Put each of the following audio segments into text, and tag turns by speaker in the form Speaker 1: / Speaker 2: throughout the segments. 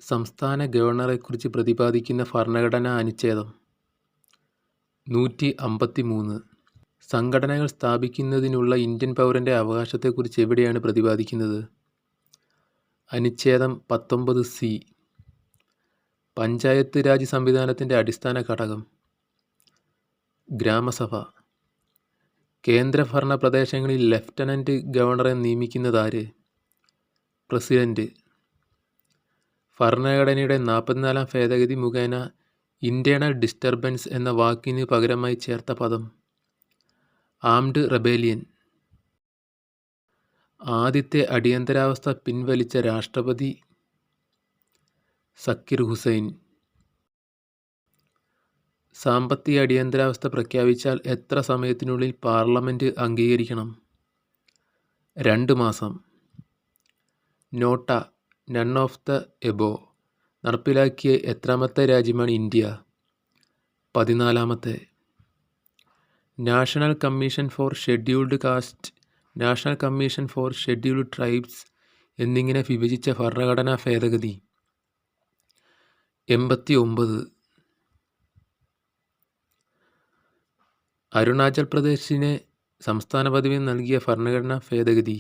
Speaker 1: സംസ്ഥാന ഗവർണറെക്കുറിച്ച് പ്രതിപാദിക്കുന്ന ഭരണഘടനാ അനുച്ഛേദം 153. സംഘടനകൾ സ്ഥാപിക്കുന്നതിനുള്ള ഇന്ത്യൻ പൗരൻ്റെ അവകാശത്തെക്കുറിച്ച് എവിടെയാണ് പ്രതിപാദിക്കുന്നത്? അനുച്ഛേദം 19C. പഞ്ചായത്ത് രാജ് സംവിധാനത്തിൻ്റെ അടിസ്ഥാന ഘടകം ഗ്രാമസഭ. കേന്ദ്രഭരണ പ്രദേശങ്ങളിൽ ലഫ്റ്റനൻ്റ് ഗവർണറെ നിയമിക്കുന്നതാര്? പ്രസിഡന്റ്. ഭരണഘടനയുടെ 44-ാം ഭേദഗതി മുഖേന ഇൻറ്റേർണൽ ഡിസ്റ്റർബൻസ് എന്ന വാക്കിന് പകരമായി ചേർത്ത പദം ആംഡ് റെബേലിയൻ. ആദ്യത്തെ അടിയന്തരാവസ്ഥ പിൻവലിച്ച രാഷ്ട്രപതി സക്കീർ ഹുസൈൻ. സാമ്പത്തിക അടിയന്തരാവസ്ഥ പ്രഖ്യാപിച്ചാൽ എത്ര സമയത്തിനുള്ളിൽ പാർലമെൻറ്റ് അംഗീകരിക്കണം? 2 മാസം. NOTA none of the above നടപ്പിലാക്കിയ എത്രാമത്തെ രാജ്യമാണ് ഇന്ത്യ? 14-ാമത്തെ. National commission for scheduled caste, national commission for scheduled tribes എന്നിങ്ങനെ വിഭജിച്ച ഭരണഘടനാ ഭേദഗതി 89. അരുണാചൽ പ്രദേശിന് സംസ്ഥാന പദവി നൽകിയ ഭരണഘടനാ ഭേദഗതി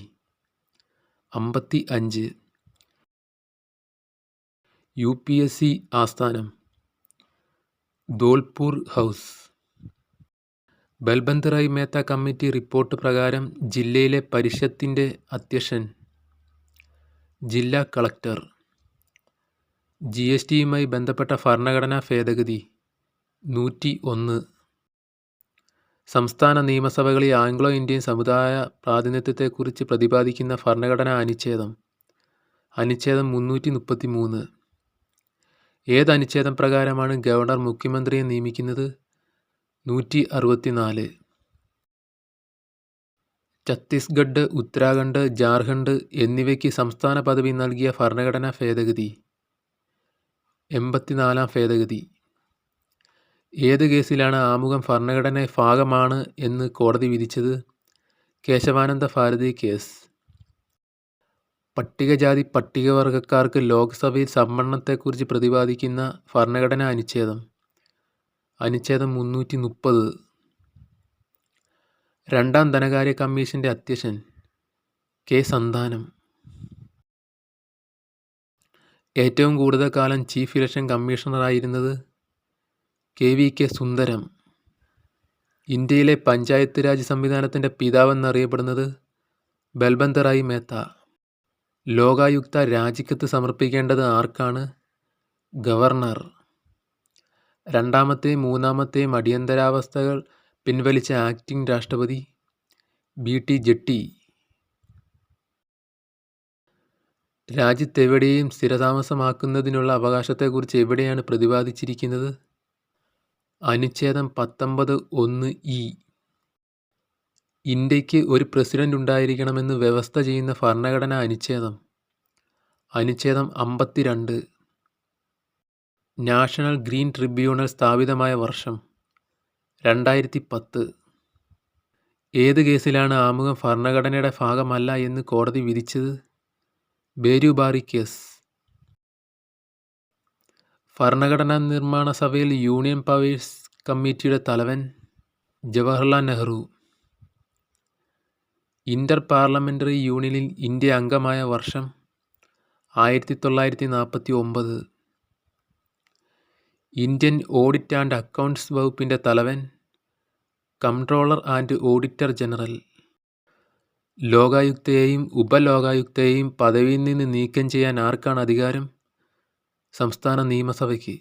Speaker 1: 55. UPSC ആസ്ഥാനം Dholpur house. Balwant Rai Mehta committee report പ്രകാരം ജില്ലയിലെ പരിഷത്തിൻ്റെ അധ്യക്ഷൻ ജില്ലാ കളക്ടർ. GSTയുമായി ബന്ധപ്പെട്ട ഭരണഘടനാ ഭേദഗതി 101. സംസ്ഥാന നിയമസഭകളിൽ ആംഗ്ലോ ഇന്ത്യൻ സമുദായ പ്രാതിനിധ്യത്തെക്കുറിച്ച് പ്രതിപാദിക്കുന്ന ഭരണഘടനാ അനുച്ഛേദം 333. ഏത് അനുച്ഛേദം പ്രകാരമാണ് ഗവർണർ മുഖ്യമന്ത്രിയെ നിയമിക്കുന്നത്? 164. ഛത്തീസ്ഗഡ്, ഉത്തരാഖണ്ഡ്, ജാർഖണ്ഡ് എന്നിവയ്ക്ക് സംസ്ഥാന പദവി നൽകിയ ഭരണഘടനാ ഭേദഗതി 84-ാം ഭേദഗതി. ഏത് കേസിലാണ് ആമുഖം ഭരണഘടന ഭാഗമാണ് എന്ന് കോടതി വിധിച്ചത്? കേശവാനന്ദ ഭാരതി കേസ്. പട്ടികജാതി പട്ടികവർഗക്കാർക്ക് ലോക്സഭയിൽ സംവരണത്തെക്കുറിച്ച് പ്രതിപാദിക്കുന്ന ഭരണഘടനാ അനുച്ഛേദം 330. രണ്ടാം ധനകാര്യ കമ്മീഷൻ്റെ അധ്യക്ഷൻ കെ സന്താനം. ഏറ്റവും കൂടുതൽ കാലം ചീഫ് ഇലക്ഷൻ കമ്മീഷണറായിരുന്നത് KVK സുന്ദരം. ഇന്ത്യയിലെ പഞ്ചായത്ത് രാജ് സംവിധാനത്തിൻ്റെ പിതാവെന്നറിയപ്പെടുന്നത് ബൽബന്ത് റായ് മേത്ത. ലോകായുക്ത രാജിക്കത്ത് സമർപ്പിക്കേണ്ടത് ആർക്കാണ്? ഗവർണർ. രണ്ടാമത്തെയും മൂന്നാമത്തെയും അടിയന്തരാവസ്ഥകൾ പിൻവലിച്ച ആക്ടിംഗ് രാഷ്ട്രപതി BT ജെട്ടി. രാജ്യത്തെവിടെയും സ്ഥിരതാമസമാക്കുന്നതിനുള്ള അവകാശത്തെക്കുറിച്ച് എവിടെയാണ് പ്രതിപാദിച്ചിരിക്കുന്നത്? അനുച്ഛേദം 19(1)(e). ഇന്ത്യക്ക് ഒരു പ്രസിഡന്റ് ഉണ്ടായിരിക്കണമെന്ന് വ്യവസ്ഥ ചെയ്യുന്ന ഭരണഘടനാ അനുച്ഛേദം 52. നാഷണൽ ഗ്രീൻ ട്രിബ്യൂണൽ സ്ഥാപിതമായ വർഷം 2010. ഏത് കേസിലാണ് ആമുഖം ഭരണഘടനയുടെ ഭാഗമല്ല എന്ന് കോടതി വിധിച്ചത്? ബേരുബാറി കേസ്. ഭരണഘടനാ നിർമ്മാണ സഭയിൽ യൂണിയൻ പവേഴ്സ് കമ്മിറ്റിയുടെ തലവൻ ജവഹർലാൽ നെഹ്റു. ഇന്റർ പാർലമെൻ്ററി യൂണിയനിൽ ഇന്ത്യ അംഗമായ വർഷം 1949. ഇന്ത്യൻ ഓഡിറ്റ് ആൻഡ് അക്കൗണ്ട്സ് വകുപ്പിൻ്റെ തലവൻ കംട്രോളർ ആൻഡ് ഓഡിറ്റർ ജനറൽ. ലോകായുക്തയെയും ഉപലോകായുക്തയെയും പദവിയിൽ നിന്ന് നീക്കം ചെയ്യാൻ ആർക്കാണ് അധികാരം? സംസ്ഥാന നിയമസഭയ്ക്ക്.